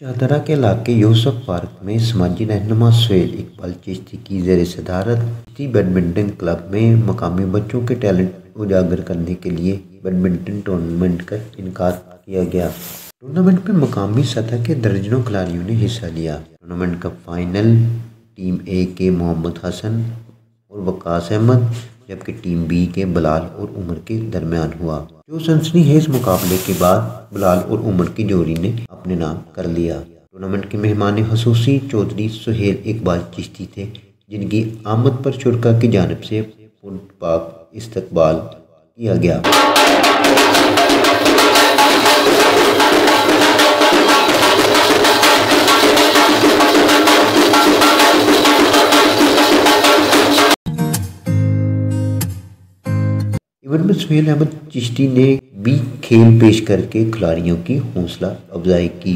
शाहदरा के इलाके यूसुफ पार्क में समाजी रहनुमा सुहेल इकबाल चिश्ती की ज़ेर सदारत चिश्ती बैडमिंटन क्लब में मकामी बच्चों के टैलेंट उजागर करने के लिए बैडमिंटन टूर्नामेंट का इनेकाद किया गया। टूर्नामेंट में मकामी सतह के दर्जनों खिलाड़ियों ने हिस्सा लिया। टूर्नामेंट का फाइनल टीम ए के मोहम्मद हसन और वकास अहमद जबकि टीम बी के बिलाल और उमर के दरमियान हुआ। जो सनसनीखेज मुकाबले के बाद बिलाल और उमर की जोड़ी ने अपने नाम कर लिया। टूर्नामेंट के मेहमान खसूसी चौधरी सुहेल इकबाल चिश्ती थे, जिनकी आमद पर शुरका की जानिब से पुरपाक इस्तकबाल किया गया। इवेंट में सुहेल अहमद चिश्ती ने भी खेल पेश करके खिलाड़ियों की हौसला अफजाई की।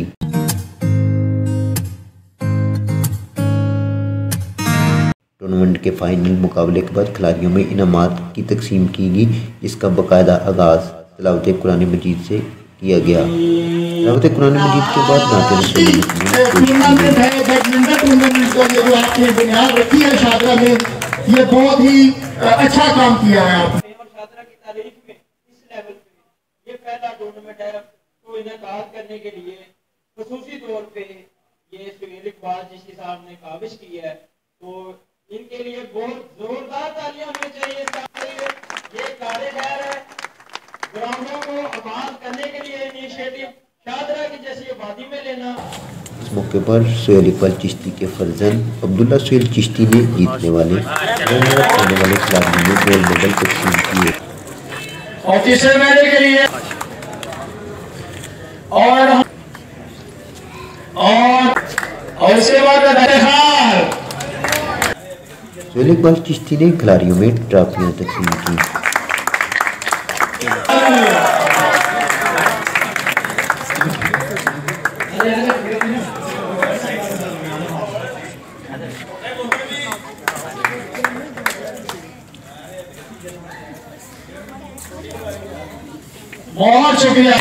टूर्नामेंट के फाइनल मुकाबले के बाद खिलाड़ियों में इनामात की तकसीम की गई, जिसका बाकायदा आगाज तिलावत कुरान मजीद से किया गया। तिलावत कुरान मजीद के बाद नाते रसूल ये बहुत ही अच्छा काम किया है आपने। ये पहला टूर्नामेंट है तो इनेकाद करने के लिए खसूसी तौर पे ये सुहेल इकबाल चिश्ती साहब ने काबिज की है, तो इनके लिए बहुत जोरदार तालियां होनी चाहिए। ये कारीगर है ग्राउंडों को आबाद करने के लिए इनिशिएटिव शाहदरा की जैसी आबादी में लेना। इस मौके पर सुहेल इकबाल चिश्ती के फर्जंद अब्दुल्ला सुहेल चिश्ती ने जीतने वाले खिलाड़ियों में गोल्ड मेडल तकसीम किए। ऑफिसर मैडल के लिए और इसके बाद सुहेल इकबाल चिश्ती ने खिलाड़ियों में ट्रॉफियां तकसीम की। बहुत शुक्रिया।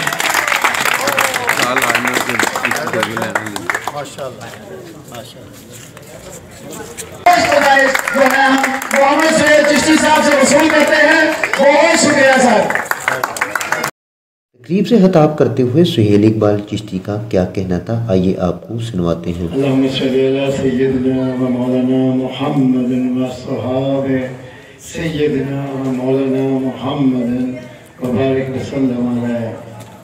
जो है हम मोहम्मद सुहेल चिश्ती साहब से वसूल करते हैं। बहुत शुक्रिया सर। तकरीब से खिताब करते हुए सुहेल इकबाल चिश्ती का क्या कहना था, आइए आपको सुनवाते हैं।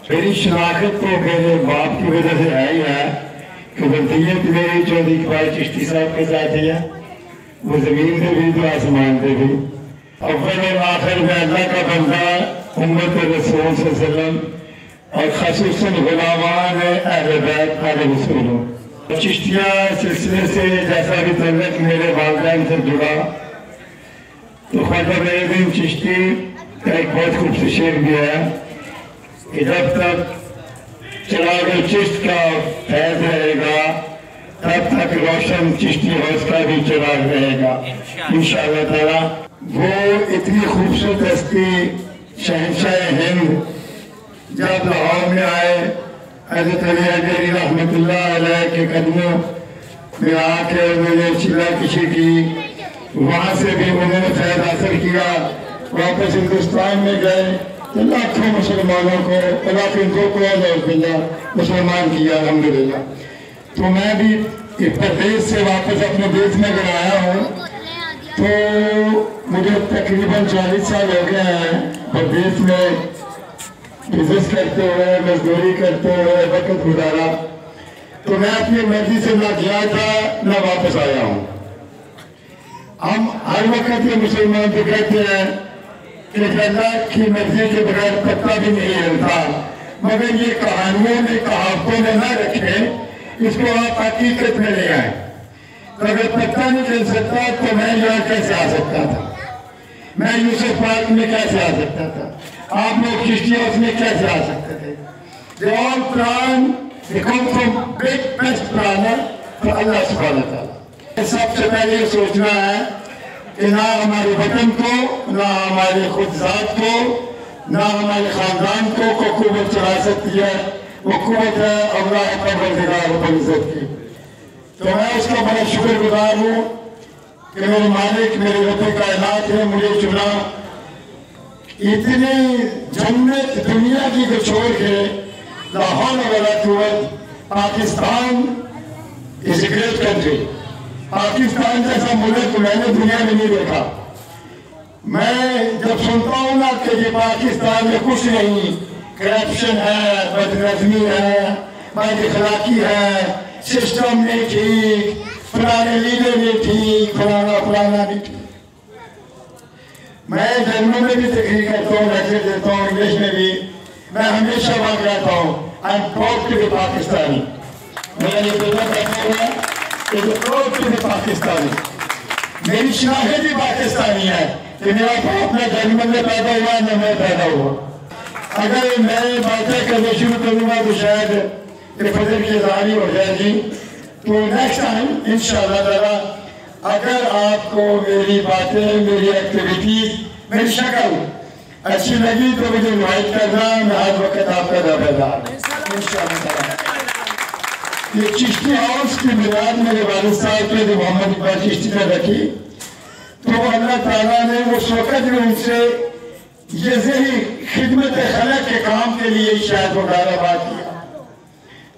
मेरी शनाख्त तो मेरे बाप की वजह से है ही है कि वसीयत मेरी चौधरी इकबाल चिश्ती साहब के साथ ही है। वो जमीन से भी तो आसमान से भी अव्वल और आखिर में अल्लाह का बंदा उम्मत रसूल सल्लल्लाहु अलैहि वसल्लम और खसूसन गुलामान अहले बैत अहले रसूल। चिश्तिया सिलसिले से जैसा भी तल्लुक मेरे वालिदैन से जुड़ा तो ख्वाजा मेहरुद्दीन चिश्ती का एक बहुत खूबसूरत शेर भी है कि जब तक चिराग चिश्त का फैज रहेगा तब तक रोशन चिश्ती हौस का भी चिराग रहेगा इंशाअल्लाह ताला। वो इतनी खूबसूरत हस्ती शहंशाह हिंद जब लाहौर में आए हज़रत अली अजहरी रहमतुल्लाह अलैह के कदमों में आके उन्होंने शिला कशी की, वहाँ से भी उन्होंने फैज हासिल किया। वापस हिंदुस्तान में गए तो लाखों मुसलमानों को मुसलमान किया अल्हम्दुलिल्लाह। तो मैं भी प्रदेश से वापस अपने देश में अगर आया हूँ तो मुझे तकरीबन 40 साल हो गए हैं प्रदेश में बिजनेस करते हुए, मजदूरी करते हुए वक्त गुजारा। तो मैं अपनी मर्जी से ना गया था ना वापस आया हूँ। हम हर वक्त ये मुसलमान तो कहते हैं कि अल्लाह की मर्जी के बगैर पत्ता भी नहीं हिलता, मगर ये कहानियों में कहावतों में ना रखे, इसको आप हकीकत में ले आए। तो अगर पत्ता नहीं हिल सकता तो मैं यहाँ कैसे आ सकता था, मैं यूसुफ पार्क में कैसे आ सकता था, आप लोग चिश्तिया उसमें कैसे आ सकते थे। They all plan, they come from big best planner for Allah subhanahu wa ta'ala। सबसे पहले ये सोचना है कि ना हमारे वतन को, ना हमारे खुद जात को, ना हमारे खानदान को कुव्वत चढ़ा सकती है वो कुव्वत है अल्लाह परवरदिगार रब्बुल इज्जत की। तो मैं उसका बड़ा शुक्रगुजार हूँ कि मेरे मालिक मेरे रब्ब कायनात ने मुझे चुना। इतनी जन्नत दुनिया की को छोड़ के लाहौर वाला कुव्वत Pakistan is a great country. Pakistan जैसा मुल्क मैंने दुनिया में नहीं देखा। मैं जब सुनता हूँ ना कि ये पाकिस्तान में कुछ नहीं, करप्शन है, बदनज़मी है, बदअखलाकी है, सिस्टम नहीं ठीक, फलाने लीडर नहीं ठीक, फलाना नहीं ठीक। मैं जर्मन में भी तकरीर करता हूँ, लेक्चर देता हूँ, इंग्लिश में भी। मैं हमेशा बात करता हूँ I am proud to be Pakistani. मेरा ये बेटा कहता हुआ is proud to be Pakistani. मेरी शनाख्त भी पाकिस्तानी है कि मेरा बाप न जर्मन में पैदा हुआ न मैं पैदा हुआ। अगर मैं बातें करनी शुरू करूँगा तो शायद ये फजल की इज़हारी हो जाएगी। तो नेक्स्ट टाइम इंशाअल्लाह ताला अगर आपको मेरी बातें, मेरी एक्टिविटीज, मेरी शक्ल अच्छी लगी तो मुझे इन्वाइट करना, मैं हर वक्त आपका दावेदार इंशाअल्लाह ताला। ये चिश्ती हाउस की बुनियाद मेरे वालिद साहब के मोहम्मद इकबाल चिश्ती ने रखी। तो अल्लाह ताला ने उस वक्त में उनसे ये ज़ही खिदमत खलक के काम के लिए शायद मुबारकबाद किया।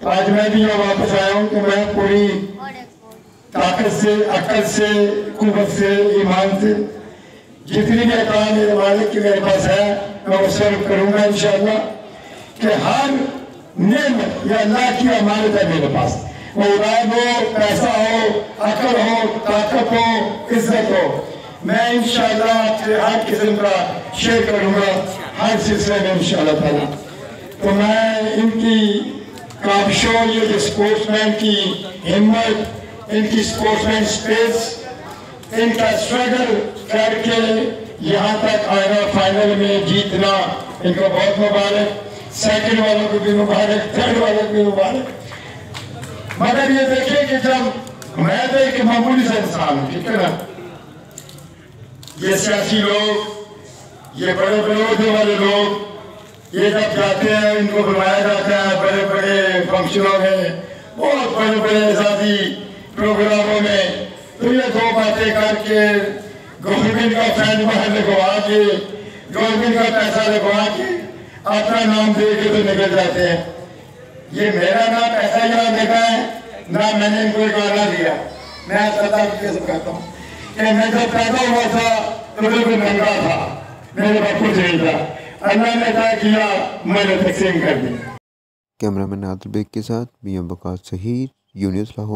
तो आज मैं भी यहाँ वापस आया हूँ तो मैं पूरी ताकत से, अकल से, कुव्वत से, ईमान से जितनी भी अता मेरे मालिक की मेरे पास है मैं वो सर्व करूँगा इंशाअल्लाह। कि हर नेमत या अल्लाह की अमानत है मेरे पास, वो औलाद हो, पैसा हो, अकल हो, ताकत हो, इज्जत हो, मैं इंशाअल्लाह आपसे हर किस्म का शेयर करूँगा हर सिलसिले में इंशाअल्लाह ताला। तो मैं इनकी काबिशों, ये जो स्पोर्ट्समैन की हिम्मत, इनकी स्पोर्ट्समैन स्पेस, इनका स्ट्रगल करके यहाँ तक आना, फाइनल में जीतना, इनको बहुत मुबारक। सेकंड वालों को भी मुबारक, थर्ड वालों को भी मुबारक। मगर ये देखिए कि जब मैं तो एक मामूली सा इंसान हूँ, ठीक है ना, ये सियासी लोग, ये बड़े बड़े वाले लोग, ये जब जाते हैं इनको बुलाया जाता है बड़े बड़े फंक्शनों में, बहुत बड़े बड़े शादी प्रोग्रामों में, तो ये दो बातें करके गवर्नमेंट का फंड बाहर लगवा के, गवर्नमेंट का पैसा लगवा के अपना नाम दे के तो निकल जाते हैं। ये मेरा ना पैसा यहाँ लगा है, ना मैंने इनको गाना दिया। मैं सदा कैसे कहता हूँ कि मैं जब पैदा हुआ था तो बिल्कुल नंगा था, मेरे पास कुछ नहीं था, अल्लाह ने क्या किया मैंने तकसीम कर दी। कैमरामैन आदिल बेग के साथ मियां वकार सहीर, यूनिस लाहौर।